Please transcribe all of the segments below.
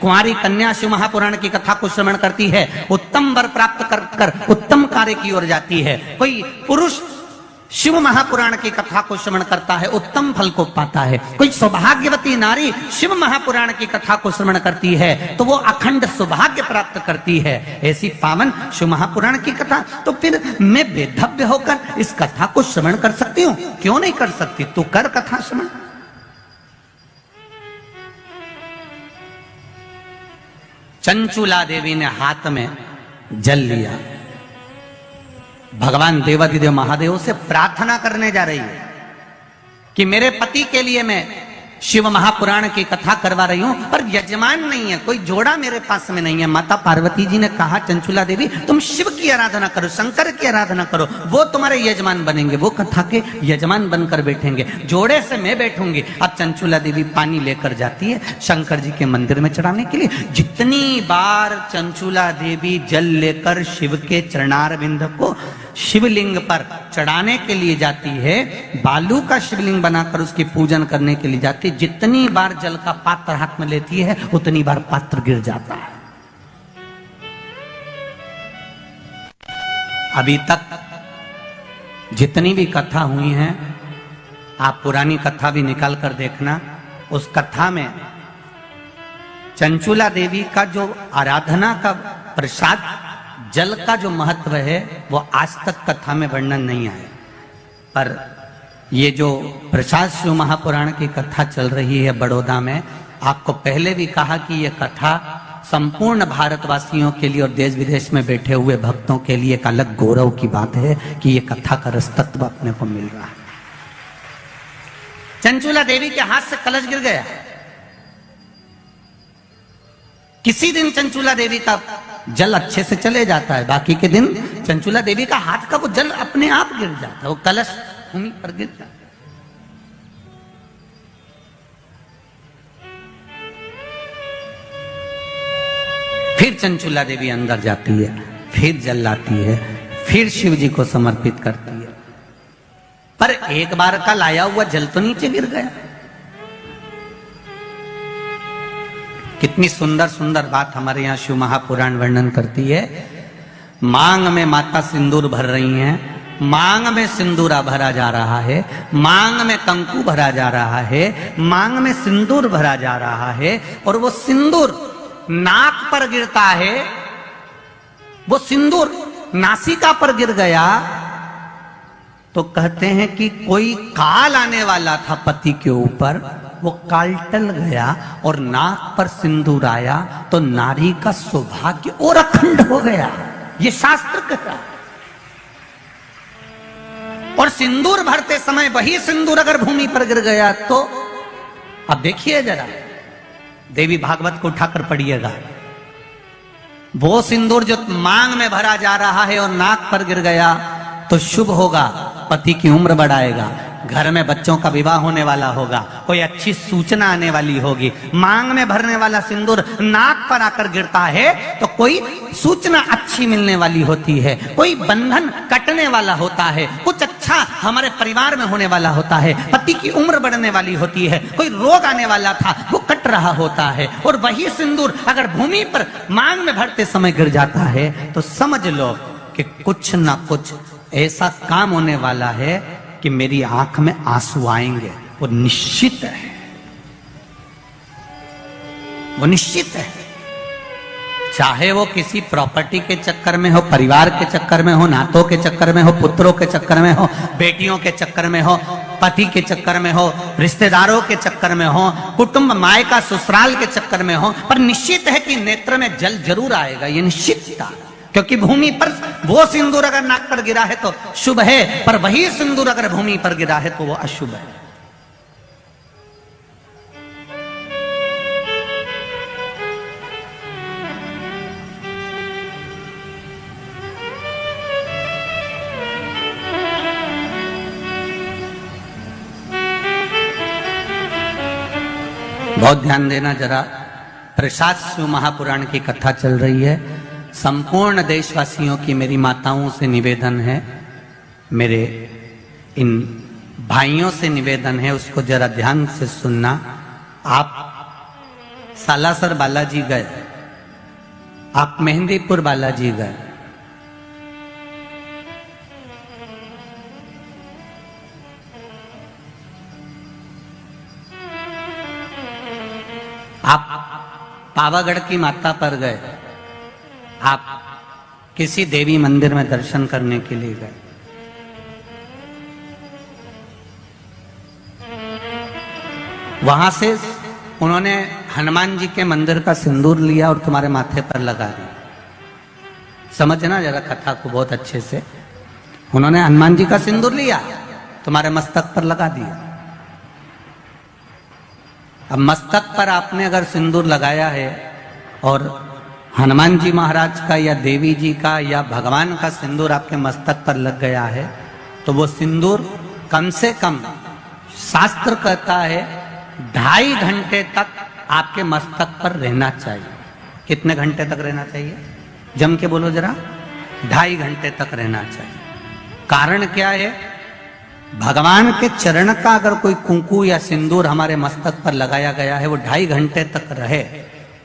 कुंवारी कन्या शिव महापुराण की कथा को श्रवण करती है, उत्तम वर प्राप्त कर उत्तम कार्य की ओर जाती है। कोई पुरुष शिव महापुराण की कथा को श्रवण करता है, उत्तम फल को पाता है। कोई सौभाग्यवती नारी शिव महापुराण की कथा को श्रवण करती है तो वो अखंड सौभाग्य प्राप्त करती है। ऐसी पावन शिव महापुराण की कथा, तो फिर मैं बेधव्य होकर इस कथा को श्रवण कर सकती हूँ? क्यों नहीं कर सकती? तू कर कथा श्रवण। चंचुला देवी ने हाथ में जल लिया, भगवान देवाधिदेव महादेव से प्रार्थना करने जा रही है कि मेरे पति के लिए मैं शिव महापुराण की कथा करवा रही हूं, पर यजमान नहीं है, कोई जोड़ा मेरे पास में नहीं है। माता पार्वती जी ने कहा, चंचुला देवी तुम शिव की आराधना करो, शंकर की आराधना करो, वो तुम्हारे यजमान बनेंगे, वो कथा के यजमान बनकर बैठेंगे, जोड़े से मैं बैठूंगी। अब चंचुला देवी पानी लेकर जाती है शंकर जी के मंदिर में चढ़ाने के लिए। जितनी बार चंचुला देवी जल लेकर शिव के चरणारविंद को शिवलिंग पर चढ़ाने के लिए जाती है, बालू का शिवलिंग बनाकर उसकी पूजन करने के लिए जाती है, जितनी बार जल का पात्र हाथ में लेती है उतनी बार पात्र गिर जाता है। अभी तक जितनी भी कथा हुई हैं, आप पुरानी कथा भी निकाल कर देखना, उस कथा में चंचुला देवी का जो आराधना का प्रसाद जल का जो महत्व है वो आज तक कथा में वर्णन नहीं आया। पर ये जो प्रसाद शिव महापुराण की कथा चल रही है बड़ौदा में, आपको पहले भी कहा कि ये कथा संपूर्ण भारतवासियों के लिए और देश विदेश में बैठे हुए भक्तों के लिए एक अलग गौरव की बात है कि ये कथा का रसतत्व अपने को मिल रहा है। चंचुला देवी के हाथ से कलश गिर गया। किसी दिन चंचुला देवी का जल अच्छे से चले जाता है, बाकी के दिन चंचुला देवी का हाथ का वो जल अपने आप गिर जाता है, वो कलश भूमि पर गिर जाता है। फिर चंचुला देवी अंदर जाती है, फिर जल लाती है, फिर शिव जी को समर्पित करती है। पर एक बार का लाया हुआ जल तो नीचे गिर गया। कितनी सुंदर सुंदर बात हमारे यहाँ शिव महापुराण वर्णन करती है। मांग में माता सिंदूर भर रही हैं, मांग में सिंदूरा भरा जा रहा है, मांग में कंकु भरा जा रहा है, मांग में सिंदूर भरा जा रहा है, और वो सिंदूर नाक पर गिरता है। वो सिंदूर नासिका पर गिर गया तो कहते हैं कि कोई काल आने वाला था पति के ऊपर, वो काल टल गया और नाक पर सिंदूर आया तो नारी का सौभाग्य और अखंड हो गया, ये शास्त्र कहता है। और सिंदूर भरते समय वही सिंदूर अगर भूमि पर गिर गया तो अब देखिए जरा, देवी भागवत को उठाकर पढ़िएगा, वो सिंदूर जो मांग में भरा जा रहा है और नाक पर गिर गया तो शुभ होगा, पति की उम्र बढ़ाएगा, घर में बच्चों का विवाह होने वाला होगा, कोई अच्छी सूचना आने वाली होगी। मांग में भरने वाला सिंदूर नाक पर आकर गिरता है तो कोई सूचना अच्छी मिलने वाली होती है, कोई बंधन कटने वाला होता है, कुछ अच्छा हमारे परिवार में होने वाला होता है, पति की उम्र बढ़ने वाली होती है, कोई रोग आने वाला था वो कट रहा होता है। और वही सिंदूर अगर भूमि पर मांग में भरते समय गिर जाता है तो समझ लो कि कुछ ना कुछ ऐसा काम होने वाला है कि मेरी आंख में आंसू आएंगे, वो निश्चित है, वो निश्चित है। चाहे वो किसी प्रॉपर्टी के चक्कर में हो, परिवार के चक्कर में हो, नातों के चक्कर में हो, पुत्रों के चक्कर में हो, बेटियों के चक्कर में हो, पति के चक्कर में हो, रिश्तेदारों के चक्कर में हो, कुटुंब मायका ससुराल के चक्कर में हो, पर निश्चित है कि नेत्र में जल जरूर आएगा, ये निश्चित था। क्योंकि भूमि पर वो सिंदूर अगर नाक पर गिरा है तो शुभ है, पर वही सिंदूर अगर भूमि पर गिरा है तो वो अशुभ है। बहुत ध्यान देना जरा, प्रसाद शिव महापुराण की कथा चल रही है। संपूर्ण देशवासियों की मेरी माताओं से निवेदन है, मेरे इन भाइयों से निवेदन है, उसको जरा ध्यान से सुनना। आप सालासर बालाजी गए, आप मेहंदीपुर बालाजी गए, आप पावागढ़ की माता पर गए, आप किसी देवी मंदिर में दर्शन करने के लिए गए, वहां से उन्होंने हनुमान जी के मंदिर का सिंदूर लिया और तुम्हारे माथे पर लगा दिया। समझना जरा कथा को बहुत अच्छे से। उन्होंने हनुमान जी का सिंदूर लिया, तुम्हारे मस्तक पर लगा दिया। अब मस्तक पर आपने अगर सिंदूर लगाया है और हनुमान जी महाराज का या देवी जी का या भगवान का सिंदूर आपके मस्तक पर लग गया है, तो वो सिंदूर कम से कम शास्त्र कहता है 2.5 घंटे तक आपके मस्तक पर रहना चाहिए। कितने घंटे तक रहना चाहिए? जम के बोलो जरा। 2.5 घंटे तक रहना चाहिए। कारण क्या है? भगवान के चरण का अगर कोई कुंकू या सिंदूर हमारे मस्तक पर लगाया गया है, वो 2.5 घंटे तक रहे,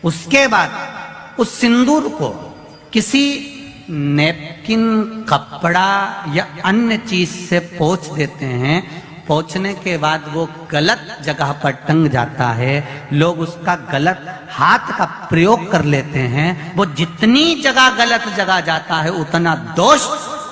उसके बाद उस सिंदूर को किसी नैपकिन, कपड़ा या अन्य चीज से पोंछ देते हैं। पोंछने के बाद वो गलत जगह पर टंग जाता है, लोग उसका गलत हाथ का प्रयोग कर लेते हैं। वो जितनी जगह गलत जगह जाता है उतना दोष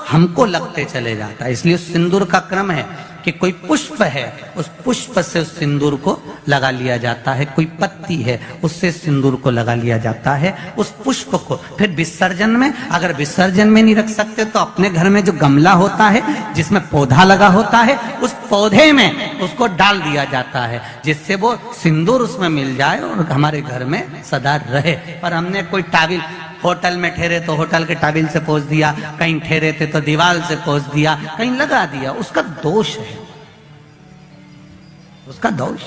हमको लगते चले जाता है। इसलिए सिंदूर का क्रम है कि कोई पुष्प है, उस पुष्प से उस सिंदूर को लगा लिया जाता है, कोई पत्ती है उससे सिंदूर को लगा लिया जाता है, उस पुष्प को। फिर विसर्जन में, अगर विसर्जन में नहीं रख सकते तो अपने घर में जो गमला होता है जिसमें पौधा लगा होता है, उस पौधे में उसको डाल दिया जाता है, जिससे वो सिंदूर उसमें मिल जाए और हमारे घर में सदा रहे। पर हमने कोई टाविल, होटल में ठहरे तो होटल के टाविल से पोंछ दिया, कहीं ठहरे थे तो दीवार से पोंछ दिया, कहीं लगा दिया, उसका दोष है, उसका दोष।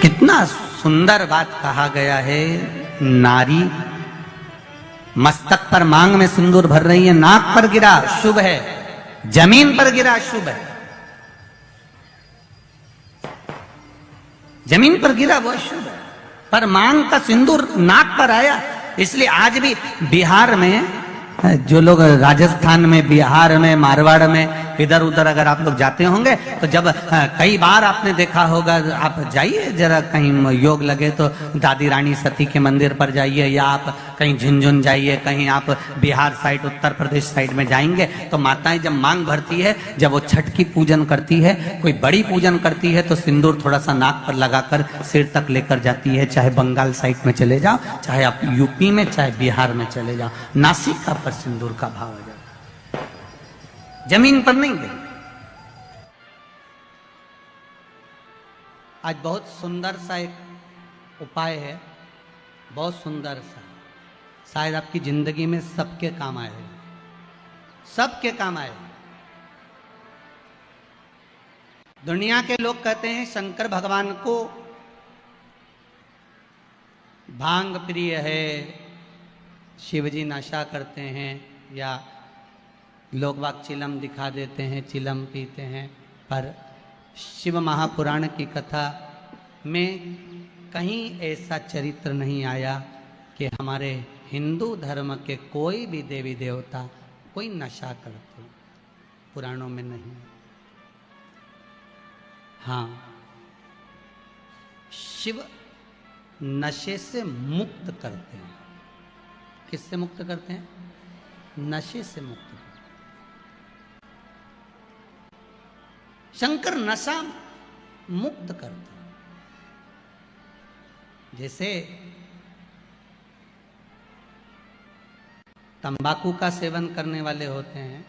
कितना सुंदर बात कहा गया है। नारी मस्तक पर मांग में सिंदूर भर रही है, नाक पर गिरा शुभ है, जमीन पर गिरा शुभ है। जमीन पर गिरा वो शुभ है, पर मांग का सिंदूर नाक पर आया। इसलिए आज भी बिहार में, जो लोग राजस्थान में, बिहार में, मारवाड़ में इधर उधर अगर आप लोग जाते होंगे तो जब कई बार आपने देखा होगा, आप जाइए जरा कहीं योग लगे तो दादी रानी सती के मंदिर पर जाइए, या आप कहीं झुंझुन जाइए, कहीं आप बिहार साइड, उत्तर प्रदेश साइड में जाएंगे तो माताएं जब मांग भरती है, जब वो छठ की पूजन करती है, कोई बड़ी पूजन करती है, तो सिंदूर थोड़ा सा नाक पर लगाकर सिर तक लेकर जाती है। चाहे बंगाल साइड में चले जाओ, चाहे आप यूपी में, चाहे बिहार में चले जाओ, नासिका पर सिंदूर का भाव आ जाता, जमीन पर नहीं गई। आज बहुत सुंदर सा एक उपाय है, बहुत सुंदर सा, शायद आपकी जिंदगी में सबके काम आए, सबके काम आए। दुनिया के लोग कहते हैं शंकर भगवान को भांग प्रिय है, शिवजी नशा करते हैं, या लोग वाक चिलम दिखा देते हैं, चिलम पीते हैं। पर शिव महापुराण की कथा में कहीं ऐसा चरित्र नहीं आया कि हमारे हिंदू धर्म के कोई भी देवी देवता कोई नशा करते, पुराणों में नहीं। हाँ, शिव नशे से मुक्त करते हैं। किससे मुक्त करते हैं? नशे से मुक्त करते हैं। शंकर नशा मुक्त करते हैं। जैसे तंबाकू का सेवन करने वाले होते हैं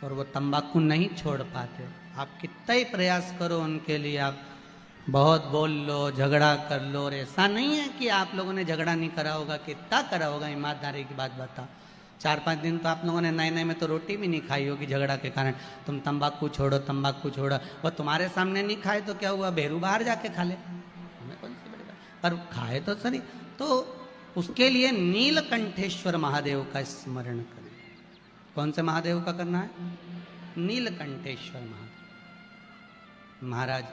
और वो तंबाकू नहीं छोड़ पाते, आप कितना ही प्रयास करो उनके लिए, आप बहुत बोल लो, झगड़ा कर लो, और ऐसा नहीं है कि आप लोगों ने झगड़ा नहीं करा होगा, कितना करा होगा, ईमानदारी की बात बताओ। 4-5 दिन तो आप लोगों ने नए नए में तो रोटी भी नहीं खाई होगी झगड़ा के कारण। तुम तंबाकू छोड़ो, तंबाकू छोड़ो, वो तुम्हारे सामने नहीं खाए तो क्या हुआ, बेरू बाहर जाके खा ले, हमें कौन सी बड़ी बात, पर खाए तो सही। तो उसके लिए नीलकंठेश्वर महादेव का स्मरण करें। कौन से महादेव का करना है? नीलकंठेश्वर महाराज।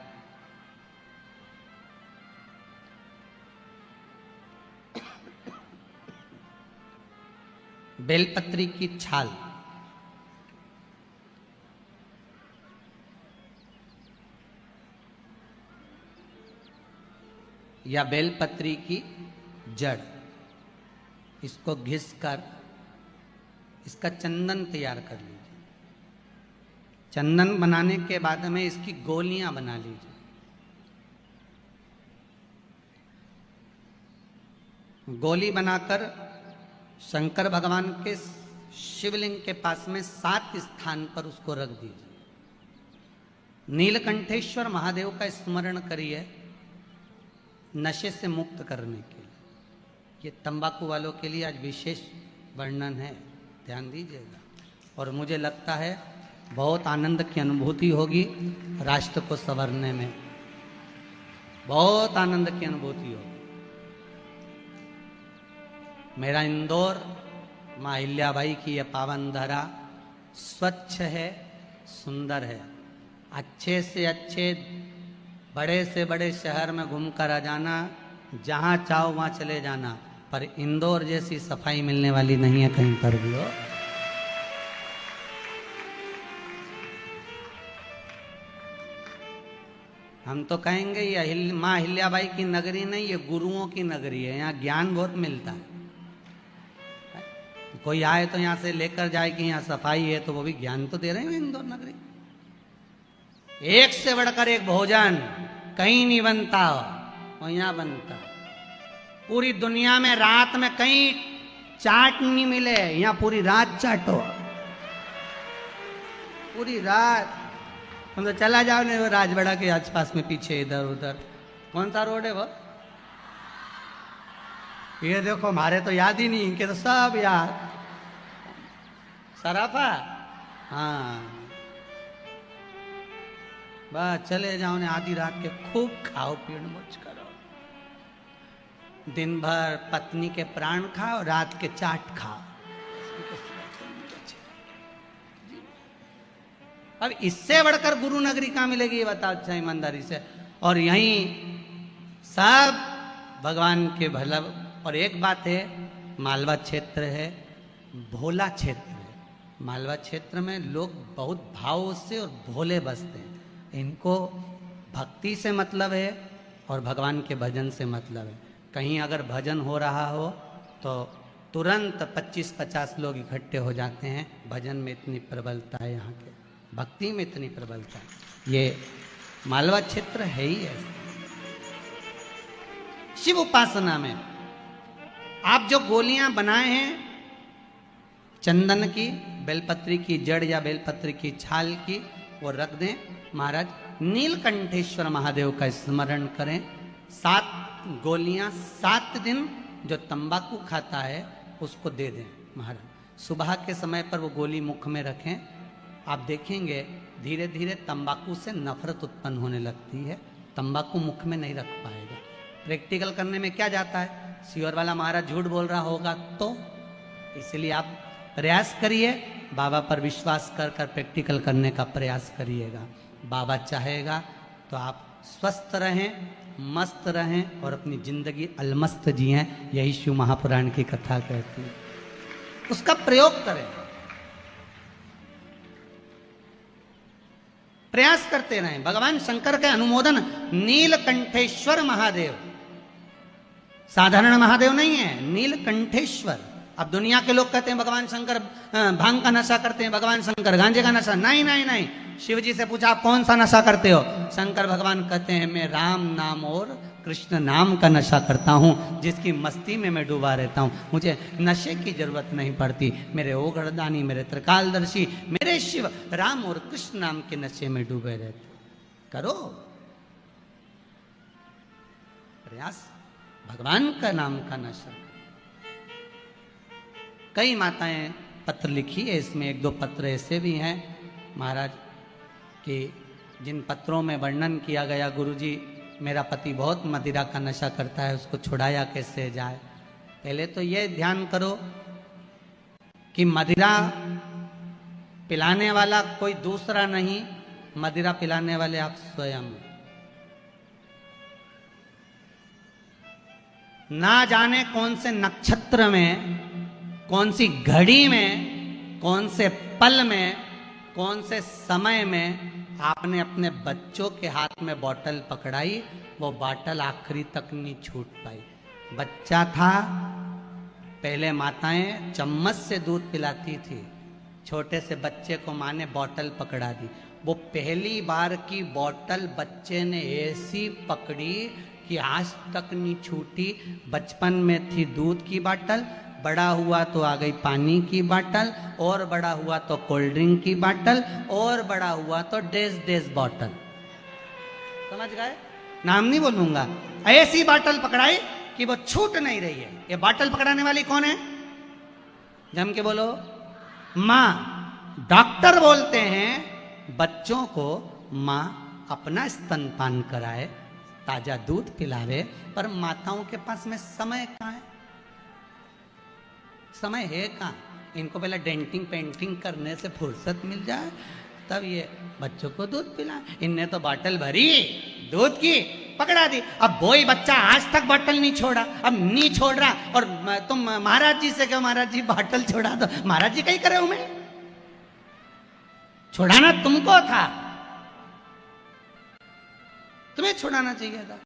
बेलपत्री की छाल, या बेलपत्री की जड़, इसको घिस कर इसका चंदन तैयार कर लीजिए। चंदन बनाने के बाद में इसकी गोलियां बना लीजिए। गोली बनाकर शंकर भगवान के शिवलिंग के पास में 7 स्थान पर उसको रख दीजिए। नीलकंठेश्वर महादेव का स्मरण करिए नशे से मुक्त करने के लिए। ये तंबाकू वालों के लिए आज विशेष वर्णन है, ध्यान दीजिएगा। और मुझे लगता है बहुत आनंद की अनुभूति होगी राष्ट्र को संवरने में, बहुत आनंद की अनुभूति होगी। मेरा इंदौर माँ अहिल्याबाई की यह पावन धरा स्वच्छ है, सुंदर है। अच्छे से अच्छे, बड़े से बड़े शहर में घूमकर आ जाना, जहाँ चाहो वहाँ चले जाना, पर इंदौर जैसी सफाई मिलने वाली नहीं है कहीं पर भी हो। हम तो कहेंगे ये माँ अहिल्याबाई की नगरी नहीं, ये गुरुओं की नगरी है। यहाँ ज्ञान बहुत मिलता है। कोई आए तो यहाँ से लेकर जाए कि यहाँ सफाई है, तो वो भी ज्ञान तो दे रहे हैं इंदौर नगरी। एक से बढ़कर एक भोजन कहीं नहीं बनता, और यहाँ बनता। पूरी दुनिया में रात में कहीं चाट नहीं मिले, यहाँ पूरी रात चाटो, पूरी रात। तुम तो चला जाओ नहीं, वो राजवाड़ा के आसपास में पीछे इधर उधर, कौन सा रोड है वो? ये देखो, हमारे तो याद ही नहीं, इनके तो सब याद। सराफा, हाँ, बस चले जाओ ने आधी रात के खूब खाओ पीड़ मौज करो। दिन भर पत्नी के प्राण खाओ, रात के चाट खाओ। अब इससे बढ़कर गुरु नगरी कहाँ मिलेगी ये बताओ अच्छा ईमानदारी से। और यहीं सब भगवान के भला। और एक बात है, मालवा क्षेत्र है, भोला क्षेत्र है। मालवा क्षेत्र में लोग बहुत भाव से और भोले बसते हैं। इनको भक्ति से मतलब है और भगवान के भजन से मतलब है। कहीं अगर भजन हो रहा हो तो तुरंत 25-50 लोग इकट्ठे हो जाते हैं। भजन में इतनी प्रबलता है, यहाँ के भक्ति में इतनी प्रबलता है। ये मालवा क्षेत्र है ही ऐसा। शिव उपासना में आप जो गोलियां बनाए हैं चंदन की, बेलपत्री की जड़ या बेलपत्री की छाल की, वो रख दें। महाराज नीलकंठेश्वर महादेव का स्मरण करें। 7 गोलियां 7 दिन जो तंबाकू खाता है उसको दे दें। महाराज सुबह के समय पर वो गोली मुख में रखें। आप देखेंगे धीरे धीरे तंबाकू से नफरत उत्पन्न होने लगती है। तंबाकू मुख में नहीं रख पाएगा। प्रैक्टिकल करने में क्या जाता है, सियोर वाला महाराज झूठ बोल रहा होगा तो, इसलिए आप प्रयास करिए, बाबा पर विश्वास कर कर प्रैक्टिकल करने का प्रयास करिएगा। बाबा चाहेगा तो आप स्वस्थ रहें, मस्त रहें और अपनी जिंदगी अलमस्त जिएं। यही शिव महापुराण की कथा कहती है। उसका प्रयोग करें, प्रयास करते रहें। भगवान शंकर के अनुमोदन नीलकंठेश्वर महादेव, साधारण महादेव नहीं है, नीलकंठेश्वर। अब दुनिया के लोग कहते हैं भगवान शंकर भांग का नशा करते हैं, भगवान शंकर गांजे का नशा। नहीं नहीं नहीं, शिव जी से पूछा आप कौन सा नशा करते हो? शंकर भगवान कहते हैं मैं राम नाम और कृष्ण नाम का नशा करता हूँ, जिसकी मस्ती में मैं डूबा रहता हूँ। मुझे नशे की जरूरत नहीं पड़ती। मेरे ओघड़दानी, मेरे त्रिकालदर्शी, मेरे शिव राम और कृष्ण नाम के नशे में डूबे रहते। करो प्रयास, भगवान का नाम का नशा। कई माताएं पत्र लिखी है, इसमें 1-2 पत्र ऐसे भी हैं महाराज कि जिन पत्रों में वर्णन किया गया, गुरुजी मेरा पति बहुत मदिरा का नशा करता है, उसको छुड़ाया कैसे जाए। पहले तो ये ध्यान करो कि मदिरा पिलाने वाला कोई दूसरा नहीं, मदिरा पिलाने वाले आप स्वयं। ना जाने कौन से नक्षत्र में, कौन सी घड़ी में, कौन से पल में, कौन से समय में आपने अपने बच्चों के हाथ में बोतल पकड़ाई, वो बोतल आखिरी तक नहीं छूट पाई। बच्चा था, पहले माताएं चम्मच से दूध पिलाती थी, छोटे से बच्चे को माँ ने बोतल पकड़ा दी। वो पहली बार की बोतल बच्चे ने ऐसी पकड़ी कि आज तक नहीं छूटी। बचपन में थी दूध की बोतल, बड़ा हुआ तो आ गई पानी की बोतल, और बड़ा हुआ तो कोल्ड ड्रिंक की बोतल, और बड़ा हुआ तो डेज बोतल। समझ गए? नाम नहीं बोलूंगा। ऐसी बोतल पकड़ाई कि वो छूट नहीं रही है। ये बोतल पकड़ाने वाली कौन है? जम के बोलो, माँ। डॉक्टर बोलते हैं बच्चों को माँ अपना स्तनपान कराए, ताजा दूध पिलावे, पर माताओं के पास में समय कहाँ है? समय है कहाँ? इनको पहले डेंटिंग पेंटिंग करने से फुर्सत मिल जाए, तब ये बच्चों को दूध पिलाए। इनने तो बोतल भरी दूध की, पकड़ा दी। अब वही बच्चा आज तक बोतल नहीं छोड़ा, अब नहीं छोड़ रहा, और तुम महाराज जी से कहो, महाराज जी बोतल छोड़ा दो। महाराज जी कहीं करे हूं मैं? छुड़ाना तुमको था, तुम्हें छुड़ाना चाहिए था।